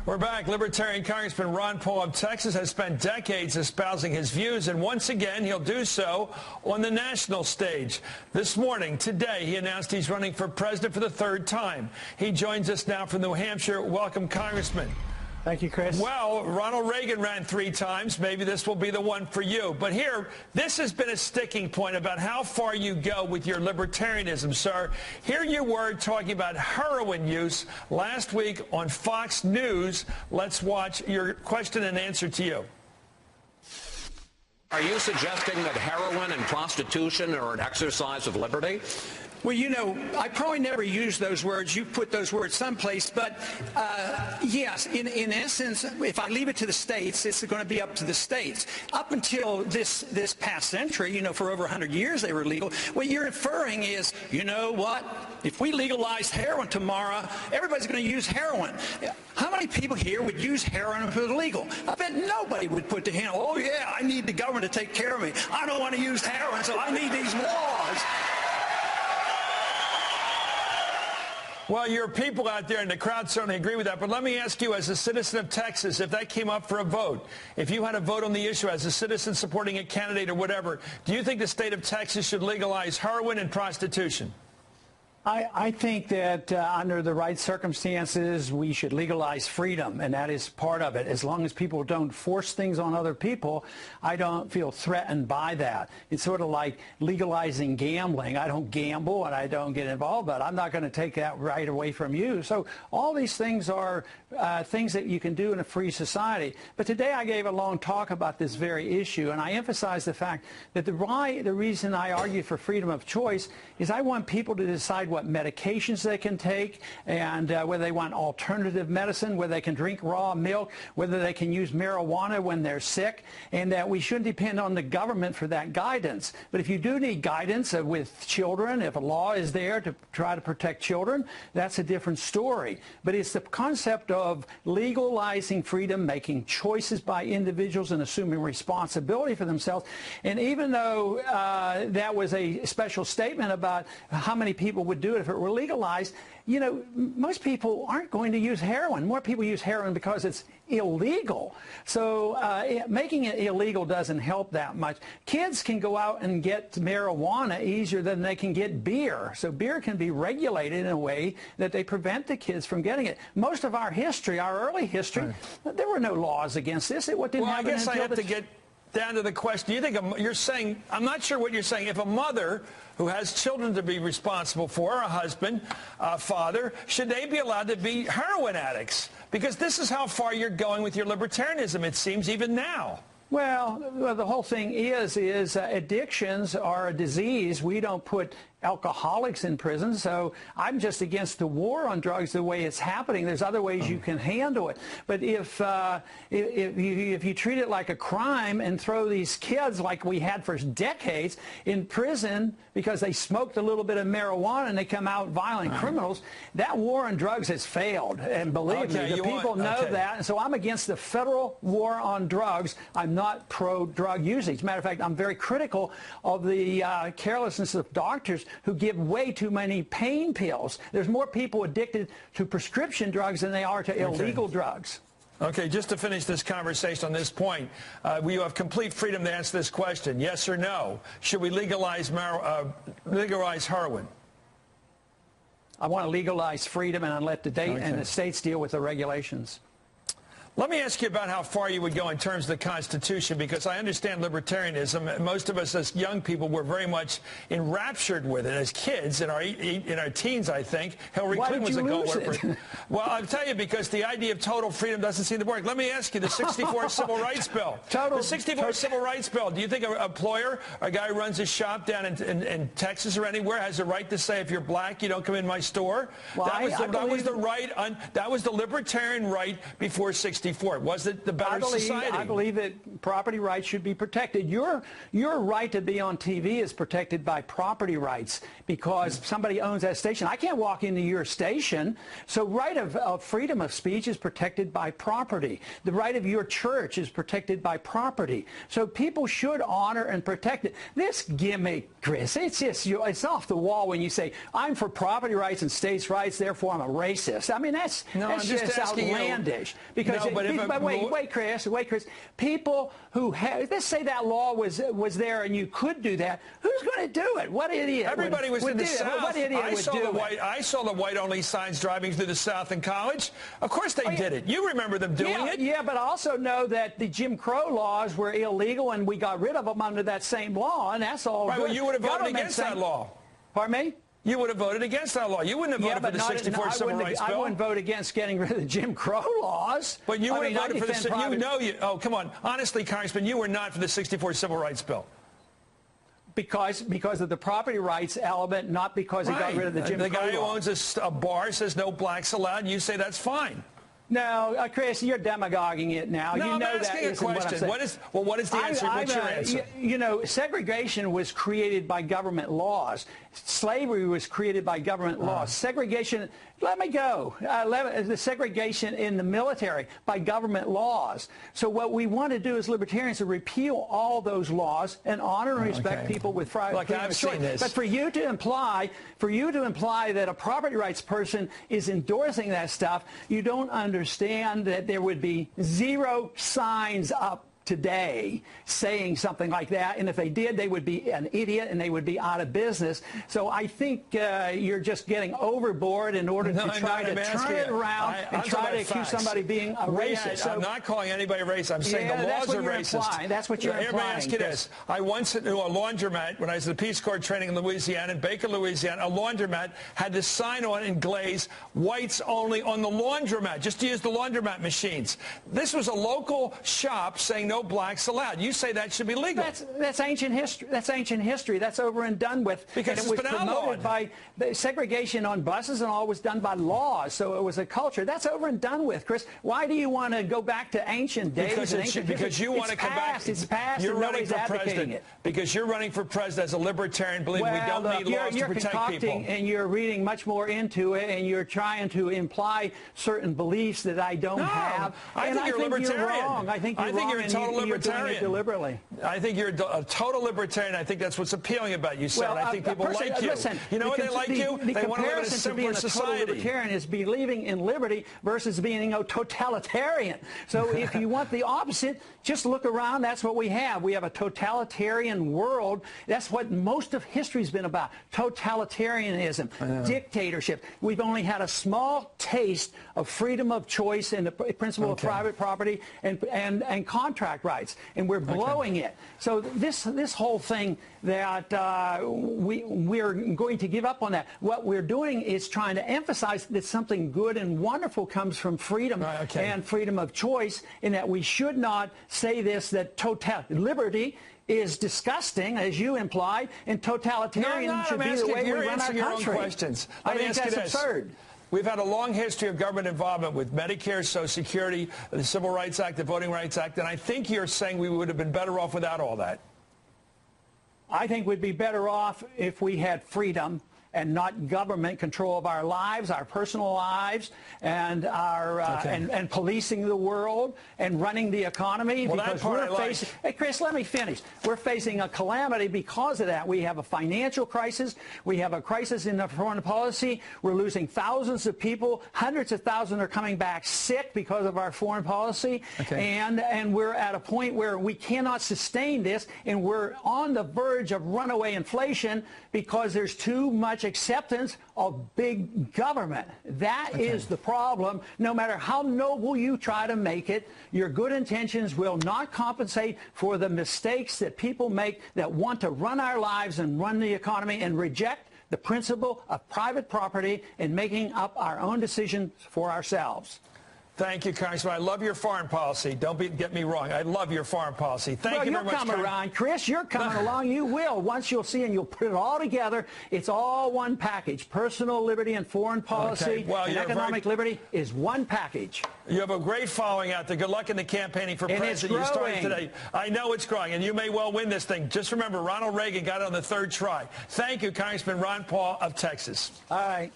We're back. Libertarian Congressman Ron Paul of Texas has spent decades espousing his views, and once again, he'll do so on the national stage. This morning, today, he announced he's running for president for the third time. He joins us now from New Hampshire. Welcome, Congressman. Thank you, Chris. Well, Ronald Reagan ran 3 times. Maybe this will be the one for you. But here, this has been a sticking point about how far you go with your libertarianism, sir. Here you were talking about heroin use last week on Fox News. Let's watch your question and answer to you. Are you suggesting that heroin and prostitution are an exercise of liberty? Well, you know, I probably never used those words. You put those words someplace. But, yes, in essence, if I leave it to the states, it's going to be up to the states. Up until this past century, you know, for over 100 years they were legal. What you're inferring is, you know what? If we legalize heroin tomorrow, everybody's going to use heroin. How many people here would use heroin if it was legal? I bet nobody would put the hand, oh, yeah, I need the government to take care of me. I don't want to use heroin, so I need these laws. Well, your people out there in the crowd certainly agree with that. But let me ask you, as a citizen of Texas, if that came up for a vote, if you had a vote on the issue as a citizen supporting a candidate or whatever, do you think the state of Texas should legalize heroin and prostitution? I think that under the right circumstances, we should legalize freedom, and that is part of it. As long as people don't force things on other people, I don't feel threatened by that. It's sort of like legalizing gambling. I don't gamble and I don't get involved, but I'm not going to take that right away from you. So all these things are things that you can do in a free society. But today I gave a long talk about this very issue, and I emphasized the fact that the reason I argue for freedom of choice is I want people to decide what medications they can take, and whether they want alternative medicine, whether they can drink raw milk, whether they can use marijuana when they're sick, and that we shouldn't depend on the government for that guidance. But if you do need guidance with children, if a law is there to try to protect children, that's a different story. But it's the concept of legalizing freedom, making choices by individuals and assuming responsibility for themselves. And even though that was a special statement about how many people would do it if it were legalized, you know, most people aren't going to use heroin. More people use heroin because it's illegal. So making it illegal doesn't help that much. Kids can go out and get marijuana easier than they can get beer. So beer can be regulated in a way that they prevent the kids from getting it. Most of our history, our early history, there were no laws against this. Well, I guess I have to get down to the question. Do you think you're saying, I'm not sure what you're saying, if a mother who has children to be responsible for, a husband, a father, should they be allowed to be heroin addicts? Because this is how far you're going with your libertarianism, it seems, even now. Well, the whole thing is addictions are a disease. We don't put alcoholics in prison, so I'm just against the war on drugs the way it's happening. There's other ways you can handle it. But if you treat it like a crime and throw these kids, like we had for decades, in prison because they smoked a little bit of marijuana and they come out violent criminals, that war on drugs has failed. And believe me, the people know that. And so I'm against the federal war on drugs. I'm not pro-drug usage. As a matter of fact, I'm very critical of the carelessness of doctors who give way too many pain pills. There's more people addicted to prescription drugs than they are to illegal drugs. Okay, just to finish this conversation on this point, you have complete freedom to answer this question, yes or no. Should we legalize heroin? I want to legalize freedom and let the states deal with the regulations. Let me ask you about how far you would go in terms of the Constitution, because I understand libertarianism. Most of us as young people were very much enraptured with it as kids, in our teens, I think. Hillary Clinton was a go-worker. Well, I'll tell you, because the idea of total freedom doesn't seem to work. Let me ask you, the 64 Civil Rights Bill. The 64 Civil Rights Bill, do you think an employer, a guy who runs a shop down in Texas or anywhere, has a right to say, if you're black, you don't come in my store? Well, that was the libertarian right before 64. '64? Was it the better society? I believe that property rights should be protected. Your right to be on TV is protected by property rights because somebody owns that station. I can't walk into your station. So right of freedom of speech is protected by property. The right of your church is protected by property. So people should honor and protect it. This gimmick, Chris, it's off the wall when you say, I'm for property rights and states' rights, therefore I'm a racist. I mean, that's just outlandish. Because wait, Chris. People who have, let's say that law was there and you could do that. Who's going to do it? What idiot? Everybody was in the South. What idiot would do it? I saw the white-only signs driving through the South in college. Of course they did it. You remember them doing it. Yeah, but I also know that the Jim Crow laws were illegal and we got rid of them under that same law, and that's all. Right, well, you would have voted against that law. Pardon me? You would have voted against that law. You wouldn't have voted for the '64 Civil Rights Bill. I wouldn't vote against getting rid of the Jim Crow laws. But you would have voted for the... Oh, come on. Honestly, Congressman, you were not for the '64 Civil Rights Bill. Because of the property rights element, not because he got rid of the Jim Crow law. The guy who owns a bar says no blacks allowed, and you say that's fine. No, Chris, you're demagoguing it now. No, you know I'm asking that a question. What is the answer? What's your answer? You know, segregation was created by government laws. Slavery was created by government laws. Segregation, let me go. The segregation in the military by government laws. So what we want to do as libertarians is repeal all those laws and honor and respect people with freedom of choice. But for you to imply that a property rights person is endorsing that stuff, you don't understand that there would be zero signs up today saying something like that, and if they did, they would be an idiot and they would be out of business. So I think you're just getting overboard in order to try to turn it around and try to accuse somebody of being a racist. I'm not calling anybody racist. I'm saying the laws are racist. That's what you're implying. Let me ask you this. I once knew a laundromat when I was at the Peace Corps training in Louisiana, in Baker, Louisiana. A laundromat had this sign on in glaze, whites only on the laundromat, just to use the laundromat machines. This was a local shop saying no blacks allowed. You say that should be legal. That's ancient history. That's ancient history. That's over and done with. Because and it was promoted by the segregation on buses and all was done by laws. So it was a culture. That's over and done with, Chris. Why do you want to go back to ancient days? Because you want to come back. It's past. You're running for president. Because you're running for president as a libertarian. Believe we don't need laws to protect people. And you're reading much more into it, and you're trying to imply certain beliefs that I don't have. I think you're libertarian. You're wrong. I think you're a total libertarian. You're doing it deliberately. I think you're a total libertarian. I think that's what's appealing about you, sir. I think people like you. Listen, you know why they like you? They want to live in a simpler society. Total libertarian is believing in liberty versus being a totalitarian. So if you want the opposite, just look around. That's what we have. We have a totalitarian world. That's what most of history's been about. Totalitarianism, dictatorship. We've only had a small taste of freedom of choice and the principle of private property and contract rights, and we're blowing it. So this whole thing that we're going to give up on that. What we're doing is trying to emphasize that something good and wonderful comes from freedom and freedom of choice, and that we should not say this, that liberty is disgusting, as you implied, and totalitarian should be the way we run our country. I think that's absurd. We've had a long history of government involvement with Medicare, Social Security, the Civil Rights Act, the Voting Rights Act, and I think you're saying we would have been better off without all that. I think we'd be better off if we had freedom and not government control of our lives, our personal lives, and our and policing the world and running the economy. Well, because we're facing. Hey, Chris, let me finish. We're facing a calamity because of that. We have a financial crisis. We have a crisis in the foreign policy. We're losing thousands of people. Hundreds of thousands are coming back sick because of our foreign policy. And we're at a point where we cannot sustain this, and we're on the verge of runaway inflation because there's too much acceptance of big government. That is the problem. No matter how noble you try to make it, your good intentions will not compensate for the mistakes that people make that want to run our lives and run the economy and reject the principle of private property and making up our own decisions for ourselves. Thank you, Congressman. I love your foreign policy. Don't get me wrong. I love your foreign policy. Thank you very much. Well, you'll come around, Chris. You're coming along. You will. Once you'll see and you'll put it all together, it's all one package. Personal liberty and foreign policy and economic liberty is one package. You have a great following out there. Good luck in the campaigning for president. You started today. I know it's growing, and you may well win this thing. Just remember, Ronald Reagan got it on the third try. Thank you, Congressman Ron Paul of Texas. All right.